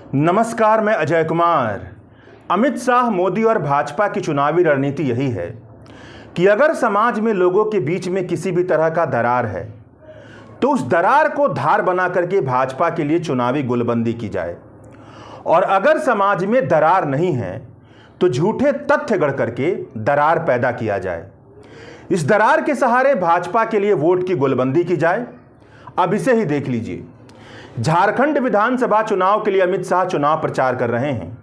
नमस्कार, मैं अजय कुमार। अमित शाह, मोदी और भाजपा की चुनावी रणनीति यही है कि अगर समाज में लोगों के बीच में किसी भी तरह का दरार है तो उस दरार को धार बना करके भाजपा के लिए चुनावी गोलबंदी की जाए, और अगर समाज में दरार नहीं है तो झूठे तथ्य गढ़ करके दरार पैदा किया जाए। इस दरार के सहारे भाजपा के लिए वोट की गोलबंदी की जाए। अब इसे ही देख लीजिए। झारखंड विधानसभा चुनाव के लिए अमित शाह चुनाव प्रचार कर रहे हैं।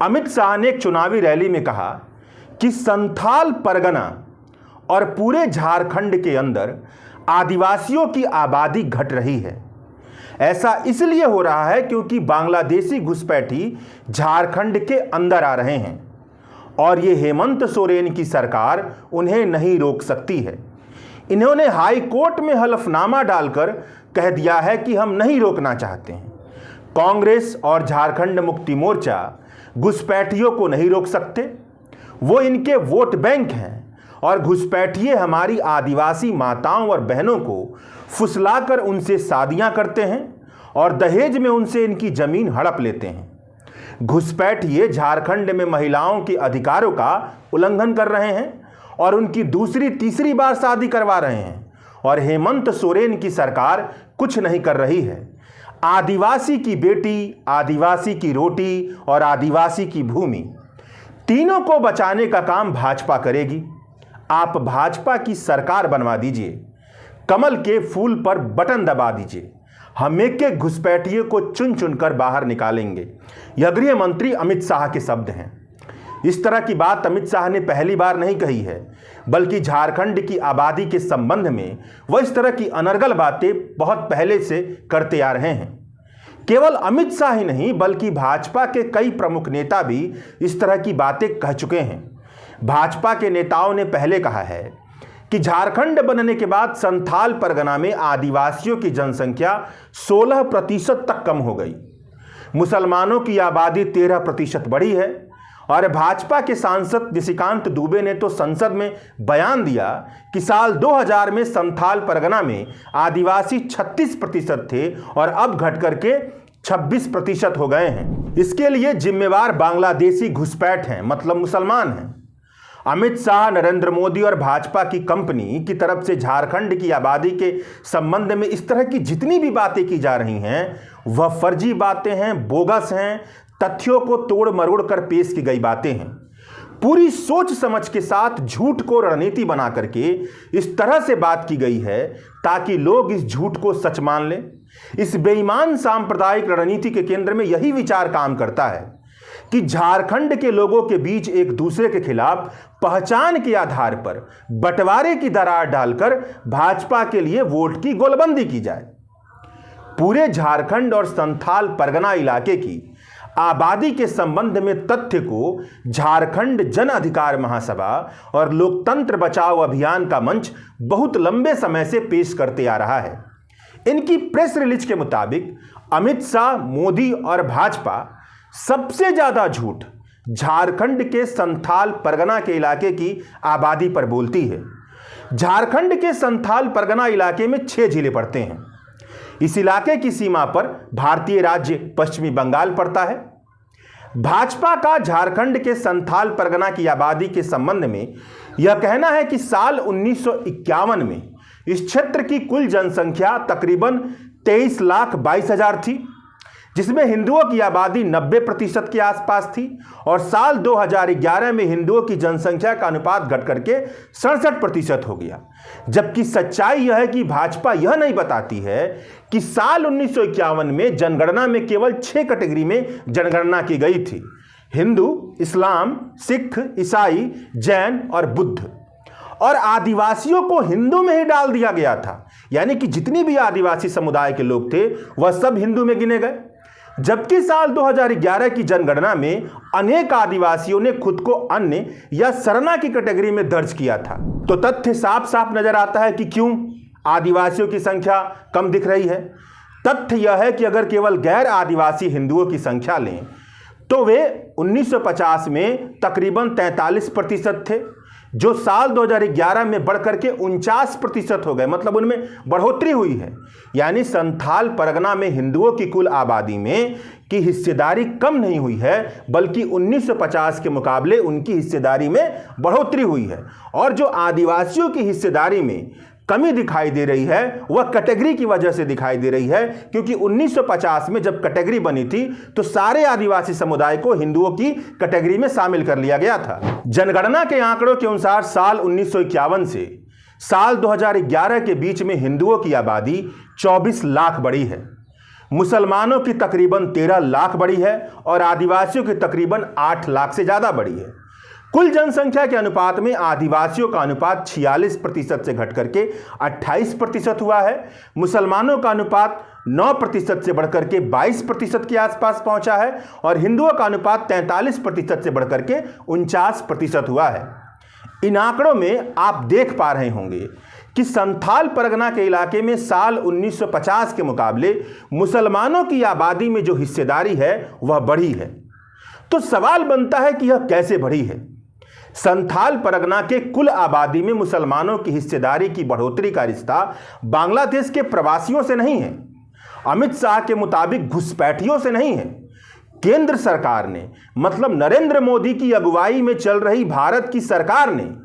अमित शाह ने एक चुनावी रैली में कहा कि संथाल परगना और पूरे झारखंड के अंदर आदिवासियों की आबादी घट रही है। ऐसा इसलिए हो रहा है क्योंकि बांग्लादेशी घुसपैठी झारखंड के अंदर आ रहे हैं और ये हेमंत सोरेन की सरकार उन्हें नहीं रोक सकती है। इन्होंने हाई कोर्ट में हलफनामा डालकर कह दिया है कि हम नहीं रोकना चाहते हैं। कांग्रेस और झारखंड मुक्ति मोर्चा घुसपैठियों को नहीं रोक सकते। वो इनके वोट बैंक हैं और घुसपैठिए हमारी आदिवासी माताओं और बहनों को फुसलाकर उनसे शादियां करते हैं और दहेज में उनसे इनकी जमीन हड़प लेते हैं। घुसपैठिए झारखंड में महिलाओं के अधिकारों का उल्लंघन कर रहे हैं और उनकी दूसरी तीसरी बार शादी करवा रहे हैं, और हेमंत सोरेन की सरकार कुछ नहीं कर रही है। आदिवासी की बेटी, आदिवासी की रोटी और आदिवासी की भूमि, तीनों को बचाने का काम भाजपा करेगी। आप भाजपा की सरकार बनवा दीजिए, कमल के फूल पर बटन दबा दीजिए, हम एक एक घुसपैठिए को चुन चुनकर बाहर निकालेंगे। यह गृह मंत्री अमित शाह के शब्द हैं। इस तरह की बात अमित शाह ने पहली बार नहीं कही है, बल्कि झारखंड की आबादी के संबंध में वह इस तरह की अनर्गल बातें बहुत पहले से करते आ रहे हैं। केवल अमित शाह ही नहीं, बल्कि भाजपा के कई प्रमुख नेता भी इस तरह की बातें कह चुके हैं। भाजपा के नेताओं ने पहले कहा है कि झारखंड बनने के बाद संथाल परगना में आदिवासियों की जनसंख्या 16% तक कम हो गई। मुसलमानों की आबादी 13% बढ़ी है। और भाजपा के सांसद निशिकांत दुबे ने तो संसद में बयान दिया कि साल 2000 में संथाल परगना में आदिवासी 36% थे और अब घट करके 26% हो गए हैं। इसके लिए जिम्मेवार बांग्लादेशी घुसपैठ हैं, मतलब मुसलमान हैं। अमित शाह, नरेंद्र मोदी और भाजपा की कंपनी की तरफ से झारखंड की आबादी के संबंध में इस तरह की जितनी भी बातें की जा रही हैं वह फर्जी बातें हैं, बोगस हैं, तथ्यों को तोड़ मरोड़ कर पेश की गई बातें हैं। पूरी सोच समझ के साथ झूठ को रणनीति बना करके इस तरह से बात की गई है ताकि लोग इस झूठ को सच मान लें। इस बेईमान सांप्रदायिक रणनीति के केंद्र में यही विचार काम करता है कि झारखंड के लोगों के बीच एक दूसरे के खिलाफ पहचान के आधार पर बंटवारे की दरार डालकर भाजपा के लिए वोट की गोलबंदी की जाए। पूरे झारखंड और संथाल परगना इलाके की आबादी के संबंध में तथ्य को झारखंड जन अधिकार महासभा और लोकतंत्र बचाओ अभियान का मंच बहुत लंबे समय से पेश करते आ रहा है। इनकी प्रेस रिलीज के मुताबिक अमित शाह, मोदी और भाजपा सबसे ज्यादा झूठ झारखंड के संथाल परगना के इलाके की आबादी पर बोलती है। झारखंड के संथाल परगना इलाके में 6 जिले पड़ते हैं। इस इलाके की सीमा पर भारतीय राज्य पश्चिमी बंगाल पड़ता है। भाजपा का झारखंड के संथाल परगना की आबादी के संबंध में यह कहना है कि साल 1951 में इस क्षेत्र की कुल जनसंख्या तकरीबन 23,22,000 थी, जिसमें हिंदुओं की आबादी 90% के आसपास थी, और साल 2011 में हिंदुओं की जनसंख्या का अनुपात घट करके 67% हो गया। जबकि सच्चाई यह है कि भाजपा यह नहीं बताती है कि साल 1951 में जनगणना में केवल 6 कैटेगरी में जनगणना की गई थी: हिंदू, इस्लाम, सिख, ईसाई, जैन और बुद्ध। और आदिवासियों को हिंदू में ही डाल दिया गया था, यानी कि जितनी भी आदिवासी समुदाय के लोग थे वह सब हिंदू में गिने गए। जबकि साल 2011 की जनगणना में अनेक आदिवासियों ने खुद को अन्य या सरना की कैटेगरी में दर्ज किया था। तो तथ्य साफ साफ नजर आता है कि क्यों आदिवासियों की संख्या कम दिख रही है। तथ्य यह है कि अगर केवल गैर आदिवासी हिंदुओं की संख्या लें तो वे 1950 में तकरीबन 43% थे, जो साल 2011 में बढ़कर के 49% हो गए, मतलब उनमें बढ़ोतरी हुई है। यानी संथाल परगना में हिंदुओं की कुल आबादी में की हिस्सेदारी कम नहीं हुई है, बल्कि 1950 के मुकाबले उनकी हिस्सेदारी में बढ़ोतरी हुई है। और जो आदिवासियों की हिस्सेदारी में कमी दिखाई दे रही है वह कैटेगरी की वजह से दिखाई दे रही है, क्योंकि 1950 में जब कैटेगरी बनी थी तो सारे आदिवासी समुदाय को हिंदुओं की कैटेगरी में शामिल कर लिया गया था। जनगणना के आंकड़ों के अनुसार साल 1951 से साल 2011 के बीच में हिंदुओं की आबादी 24 लाख बढ़ी है, मुसलमानों की तकरीबन 13 लाख बढ़ी है और आदिवासियों की तकरीबन 8 लाख से ज़्यादा बढ़ी है। कुल जनसंख्या के अनुपात में आदिवासियों का अनुपात 46% से घट करके 28% हुआ है, मुसलमानों का अनुपात 9% से बढ़कर के 22% के आसपास पहुंचा है और हिंदुओं का अनुपात 43% से बढ़कर के 49% हुआ है। इन आंकड़ों में आप देख पा रहे होंगे कि संथाल परगना के इलाके में साल 1950 के मुकाबले मुसलमानों की आबादी में जो हिस्सेदारी है वह बढ़ी है। तो सवाल बनता है कि यह कैसे बढ़ी है। संथाल परगना के कुल आबादी में मुसलमानों की हिस्सेदारी की बढ़ोतरी का रिश्ता बांग्लादेश के प्रवासियों से नहीं है, अमित शाह के मुताबिक घुसपैठियों से नहीं है। केंद्र सरकार ने, मतलब नरेंद्र मोदी की अगुवाई में चल रही भारत की सरकार ने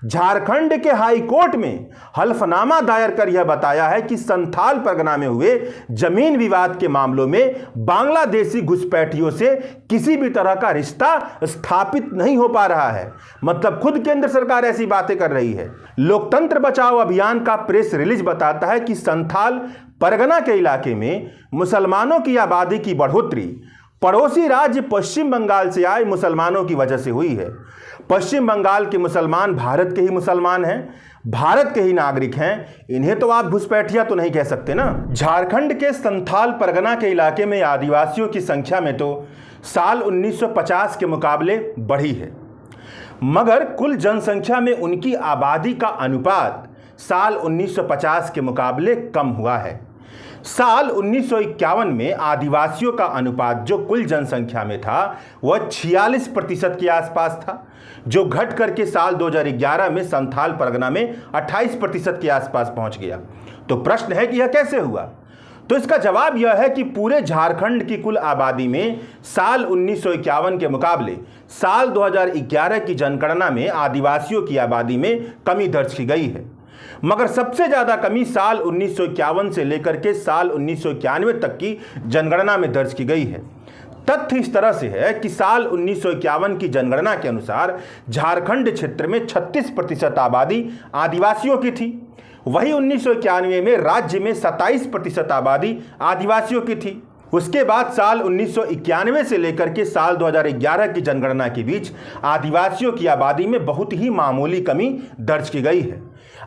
झारखंड के हाई कोर्ट में हल्फनामा दायर कर यह बताया है कि संथाल परगना में हुए जमीन विवाद के मामलों में बांग्लादेशी घुसपैठियों से किसी भी तरह का रिश्ता स्थापित नहीं हो पा रहा है। मतलब खुद केंद्र सरकार ऐसी बातें कर रही है। लोकतंत्र बचाओ अभियान का प्रेस रिलीज बताता है कि संथाल परगना के इलाके में मुसलमानों की आबादी की बढ़ोतरी पड़ोसी राज्य पश्चिम बंगाल से आए मुसलमानों की वजह से हुई है। पश्चिम बंगाल के मुसलमान भारत के ही मुसलमान हैं, भारत के ही नागरिक हैं, इन्हें तो आप घुसपैठिया तो नहीं कह सकते ना। झारखंड के संथाल परगना के इलाके में आदिवासियों की संख्या में तो साल 1950 के मुकाबले बढ़ी है, मगर कुल जनसंख्या में उनकी आबादी का अनुपात साल 1950 के मुकाबले कम हुआ है। साल 1951 में आदिवासियों का अनुपात जो कुल जनसंख्या में था वह 46% के आसपास था, जो घट करके साल 2011 में संथाल परगना में 28% के आसपास पहुंच गया। तो प्रश्न है कि यह कैसे हुआ? तो इसका जवाब यह है कि पूरे झारखंड की कुल आबादी में साल 1951 के मुकाबले साल 2011 की जनगणना में आदिवासियों की आबादी में कमी दर्ज की गई है, मगर सबसे ज्यादा कमी साल 1951 से लेकर के साल 1991 तक की जनगणना में दर्ज की गई है। तथ्य इस तरह से है कि साल 1951 की जनगणना के अनुसार झारखंड क्षेत्र में 36% आबादी आदिवासियों की थी, वही 1991 में राज्य में 27% आबादी आदिवासियों की थी। उसके बाद साल 1991 से लेकर के साल 2011 की जनगणना के बीच आदिवासियों की आबादी में बहुत ही मामूली कमी दर्ज की गई है।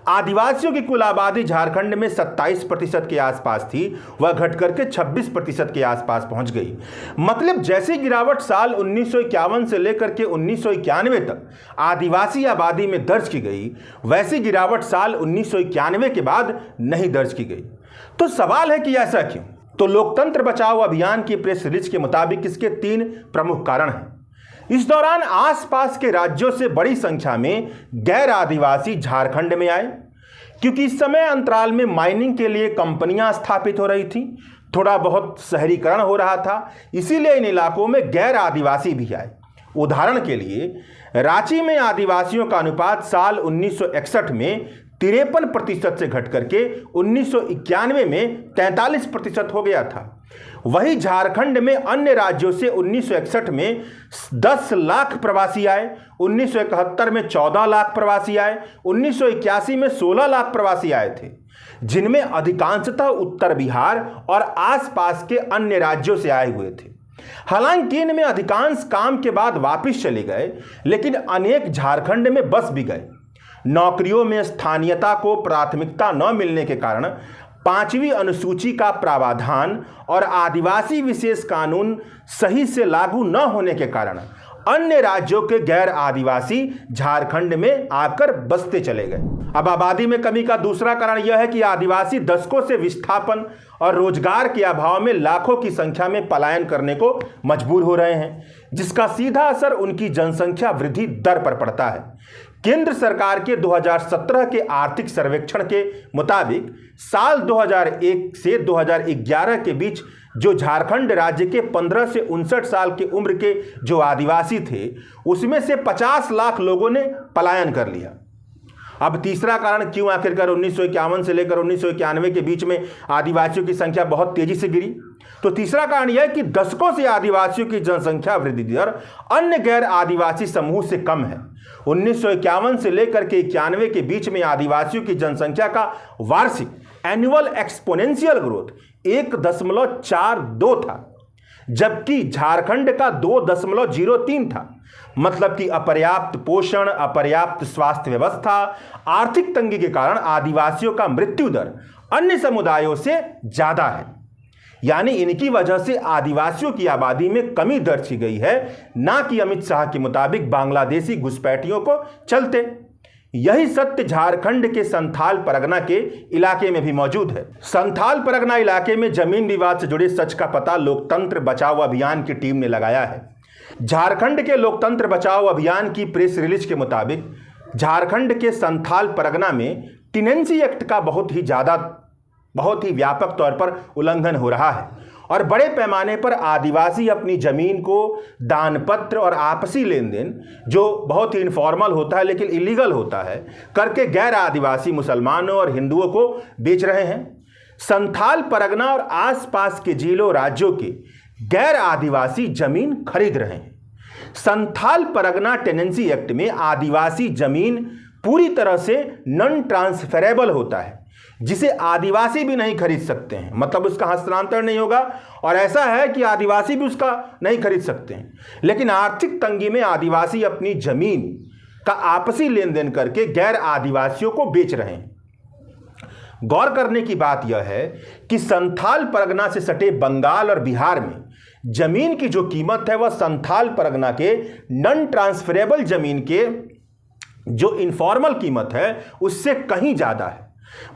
आदिवासियों की कुल आबादी झारखंड में 27% के आसपास थी, वह घट करके 26% के आसपास पहुंच गई। मतलब जैसी गिरावट साल 1951 से लेकर के 1991 तक आदिवासी आबादी में दर्ज की गई, वैसी गिरावट साल 1991 के बाद नहीं दर्ज की गई। तो सवाल है कि ऐसा क्यों? तो लोकतंत्र बचाओ अभियान की प्रेस रिलीज के मुताबिक इसके 3 प्रमुख कारण हैं। इस दौरान आसपास के राज्यों से बड़ी संख्या में गैर आदिवासी झारखंड में आए, क्योंकि इस समय अंतराल में माइनिंग के लिए कंपनियां स्थापित हो रही थी, थोड़ा बहुत शहरीकरण हो रहा था, इसीलिए इन इलाकों में गैर आदिवासी भी आए। उदाहरण के लिए रांची में आदिवासियों का अनुपात साल 1961 में 53% से घट करके 1991 में 43% हो गया था। वही झारखंड में अन्य राज्यों से 1961 में 10 लाख प्रवासी आए, 1971 में 14 लाख प्रवासी आए, 1981 में 16 लाख प्रवासी आए थे, जिनमें अधिकांशतः उत्तर बिहार और आसपास के अन्य राज्यों से आए हुए थे। हालांकि इनमें अधिकांश काम के बाद वापस चले गए, लेकिन अनेक झारखंड में बस भी गए। नौकरियों में स्थानीयता को प्राथमिकता न मिलने के कारण 5वीं अनुसूची का प्रावधान और आदिवासी विशेष कानून सही से लागू न होने के कारण अन्य राज्यों के गैर आदिवासी झारखंड में आकर बसते चले गए। अब आबादी में कमी का दूसरा कारण यह है कि आदिवासी दशकों से विस्थापन और रोजगार के अभाव में लाखों की संख्या में पलायन करने को मजबूर हो रहे हैं, जिसका सीधा असर उनकी जनसंख्या वृद्धि दर पर पड़ता है। केंद्र सरकार के 2017 के आर्थिक सर्वेक्षण के मुताबिक साल 2001 से 2011 के बीच जो झारखंड राज्य के 15 से 59 साल की उम्र के जो आदिवासी थे, उसमें से 50 लाख लोगों ने पलायन कर लिया। अब तीसरा कारण क्यों आखिरकार 1951 से लेकर 1991 के बीच में आदिवासियों की संख्या बहुत तेजी से गिरी? तो तीसरा कारण यह है कि दशकों से आदिवासियों की जनसंख्या वृद्धि दर अन्य गैर आदिवासी समूह से कम है। 1951 से लेकर के 91 के बीच में आदिवासियों की जनसंख्या का वार्षिक एनुअल एक्सपोनेंशियल ग्रोथ 1.42 था, जबकि झारखंड का 2.03 था। मतलब कि अपर्याप्त पोषण, अपर्याप्त स्वास्थ्य व्यवस्था, आर्थिक तंगी के कारण आदिवासियों का मृत्यु दर अन्य समुदायों से ज्यादा है। यानी इनकी वजह से आदिवासियों की आबादी में कमी दर्ज की गई है, ना कि अमित शाह के मुताबिक बांग्लादेशी घुसपैठियों को चलते। यही सत्य झारखंड के संथाल परगना के इलाके में भी मौजूद है। संथाल परगना इलाके में जमीन विवाद से जुड़े सच का पता लोकतंत्र बचाओ अभियान की टीम ने लगाया है। झारखंड के लोकतंत्र बचाओ अभियान की प्रेस रिलीज के मुताबिक झारखंड के संथाल परगना में टेनेंसी एक्ट का बहुत ही व्यापक तौर पर उल्लंघन हो रहा है और बड़े पैमाने पर आदिवासी अपनी जमीन को दानपत्र और आपसी लेन देन, जो बहुत ही इनफॉर्मल होता है लेकिन इलीगल होता है, करके गैर आदिवासी मुसलमानों और हिंदुओं को बेच रहे हैं। संथाल परगना और आसपास के जिलों राज्यों के गैर आदिवासी जमीन खरीद रहे हैं। संथाल परगना टेनेंसी एक्ट में आदिवासी जमीन पूरी तरह से नॉन ट्रांसफरेबल होता है, जिसे आदिवासी भी नहीं खरीद सकते हैं। मतलब उसका हस्तांतरण नहीं होगा और ऐसा है कि आदिवासी भी उसका नहीं खरीद सकते हैं। लेकिन आर्थिक तंगी में आदिवासी अपनी जमीन का आपसी लेन देन करके गैर आदिवासियों को बेच रहे हैं। गौर करने की बात यह है कि संथाल परगना से सटे बंगाल और बिहार में जमीन की जो कीमत है वह संथाल परगना के नॉन ट्रांसफरेबल जमीन के जो इनफॉर्मल कीमत है उससे कहीं ज्यादा है।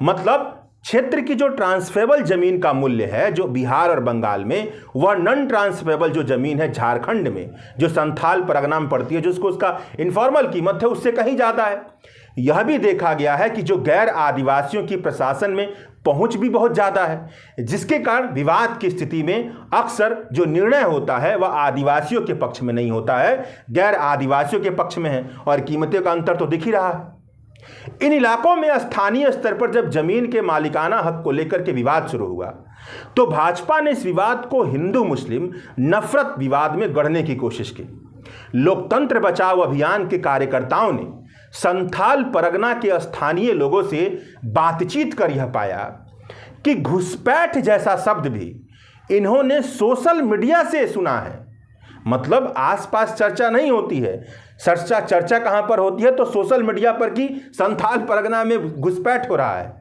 मतलब क्षेत्र की जो ट्रांसफरेबल जमीन का मूल्य है जो बिहार और बंगाल में, वह नॉन ट्रांसफरेबल जो जमीन है झारखंड में जो संथाल परगना में पड़ती है, जिसको उसका इनफॉर्मल कीमत है, उससे कहीं ज्यादा है। यह भी देखा गया है कि जो गैर आदिवासियों की प्रशासन में पहुंच भी बहुत ज्यादा है, जिसके कारण विवाद की स्थिति में अक्सर जो निर्णय होता है वह आदिवासियों के पक्ष में नहीं होता है, गैर आदिवासियों के पक्ष में है। और कीमतों का अंतर तो दिख ही रहा है। इन इलाकों में स्थानीय स्तर पर जब जमीन के मालिकाना हक को लेकर के विवाद शुरू हुआ तो भाजपा ने इस विवाद को हिंदू मुस्लिम नफरत विवाद में गढ़ने की कोशिश की। लोकतंत्र बचाओ अभियान के कार्यकर्ताओं ने संथाल परगना के स्थानीय लोगों से बातचीत कर यह पाया कि घुसपैठ जैसा शब्द भी इन्होंने सोशल मीडिया से सुना है। मतलब आसपास चर्चा नहीं होती है, चर्चा कहां पर होती है? तो सोशल मीडिया पर कि संथाल परगना में घुसपैठ हो रहा है,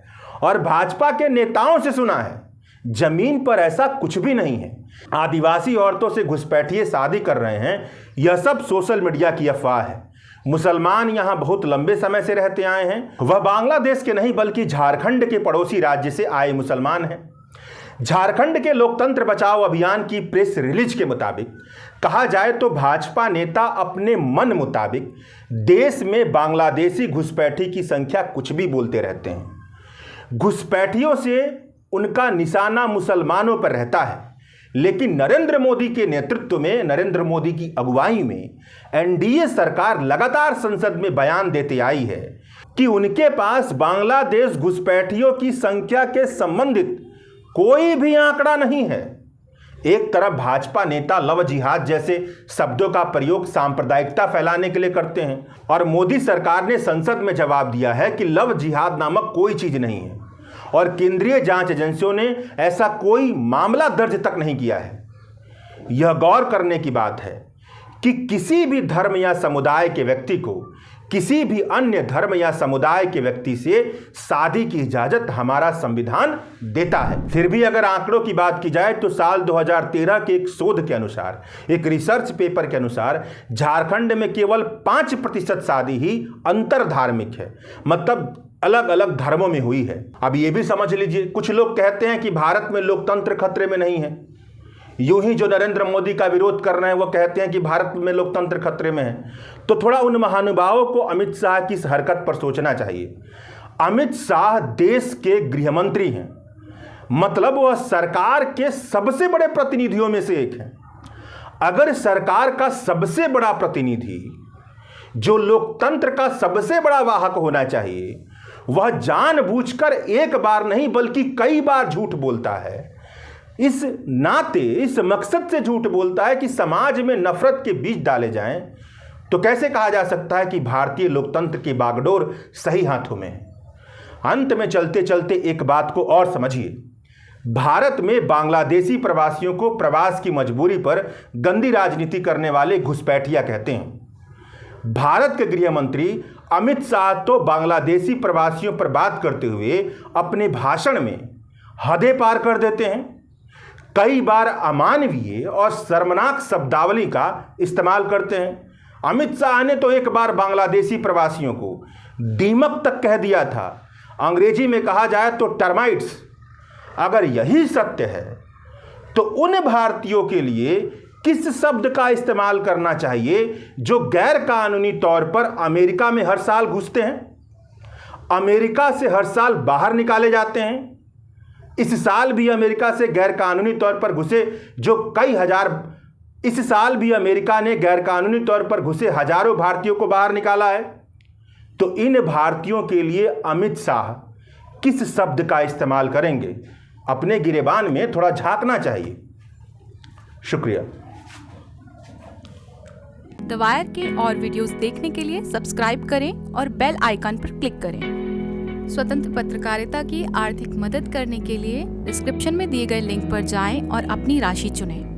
और भाजपा के नेताओं से सुना है। जमीन पर ऐसा कुछ भी नहीं है। आदिवासी औरतों से घुसपैठिए शादी कर रहे हैं, यह सब सोशल मीडिया की अफवाह है। मुसलमान यहां बहुत लंबे समय से रहते आए हैं। वह बांग्लादेश के नहीं बल्कि झारखंड के पड़ोसी राज्य से आए मुसलमान हैं। झारखंड के लोकतंत्र बचाओ अभियान की प्रेस रिलीज के मुताबिक कहा जाए तो भाजपा नेता अपने मन मुताबिक देश में बांग्लादेशी घुसपैठी की संख्या कुछ भी बोलते रहते हैं। घुसपैठियों से उनका निशाना मुसलमानों पर रहता है, लेकिन नरेंद्र मोदी के नेतृत्व में, नरेंद्र मोदी की अगुवाई में एनडीए सरकार लगातार संसद में बयान देते आई है कि उनके पास बांग्लादेश घुसपैठियों की संख्या के संबंधित कोई भी आंकड़ा नहीं है। एक तरफ भाजपा नेता लव जिहाद जैसे शब्दों का प्रयोग सांप्रदायिकता फैलाने के लिए करते हैं, और मोदी सरकार ने संसद में जवाब दिया है कि लव जिहाद नामक कोई चीज नहीं है, और केंद्रीय जांच एजेंसियों ने ऐसा कोई मामला दर्ज तक नहीं किया है। यह गौर करने की बात है कि किसी भी धर्म या समुदाय के व्यक्ति को किसी भी अन्य धर्म या समुदाय के व्यक्ति से शादी की इजाजत हमारा संविधान देता है। फिर भी अगर आंकड़ों की बात की जाए तो साल 2013 के एक शोध के अनुसार, एक रिसर्च पेपर के अनुसार, झारखंड में केवल 5% शादी ही अंतरधार्मिक है, मतलब अलग अलग धर्मों में हुई है। अब ये भी समझ लीजिए, कुछ लोग कहते हैं कि भारत में लोकतंत्र खतरे में नहीं है। यूं ही जो नरेंद्र मोदी का विरोध कर रहे हैं वो कहते हैं कि भारत में लोकतंत्र खतरे में है। तो थोड़ा उन महानुभावों को अमित शाह की इस हरकत पर सोचना चाहिए। अमित शाह देश के गृह मंत्री हैं, मतलब वह सरकार के सबसे बड़े प्रतिनिधियों में से एक है। अगर सरकार का सबसे बड़ा प्रतिनिधि, जो लोकतंत्र का सबसे बड़ा वाहक होना चाहिए, वह जानबूझकर एक बार नहीं बल्कि कई बार झूठ बोलता है, इस नाते इस मकसद से झूठ बोलता है कि समाज में नफरत के बीज डाले जाएं, तो कैसे कहा जा सकता है कि भारतीय लोकतंत्र की बागडोर सही हाथों में है। अंत में चलते चलते एक बात को और समझिए, भारत में बांग्लादेशी प्रवासियों को प्रवास की मजबूरी पर गंदी राजनीति करने वाले घुसपैठिया कहते हैं। भारत के गृह मंत्री अमित शाह तो बांग्लादेशी प्रवासियों पर बात करते हुए अपने भाषण में हदें पार कर देते हैं। कई बार अमानवीय और शर्मनाक शब्दावली का इस्तेमाल करते हैं। अमित शाह ने तो एक बार बांग्लादेशी प्रवासियों को दीमक तक कह दिया था, अंग्रेजी में कहा जाए तो टर्माइट्स। अगर यही सत्य है तो उन भारतीयों के लिए किस शब्द का इस्तेमाल करना चाहिए जो गैर कानूनी तौर पर अमेरिका में हर साल घुसते हैं, अमेरिका से हर साल बाहर निकाले जाते हैं। इस साल भी अमेरिका से गैर कानूनी तौर पर घुसे जो कई हजार, इस साल भी अमेरिका ने गैर कानूनी तौर पर घुसे हजारों भारतीयों को बाहर निकाला है। तो इन भारतीयों के लिए अमित शाह किस शब्द का इस्तेमाल करेंगे, अपने गिरेबान में थोड़ा झांकना चाहिए। शुक्रिया। द वायर के और वीडियोस देखने के लिए सब्सक्राइब करें और बेल आइकन पर क्लिक करें। स्वतंत्र पत्रकारिता की आर्थिक मदद करने के लिए डिस्क्रिप्शन में दिए गए लिंक पर जाएं और अपनी राशि चुनें।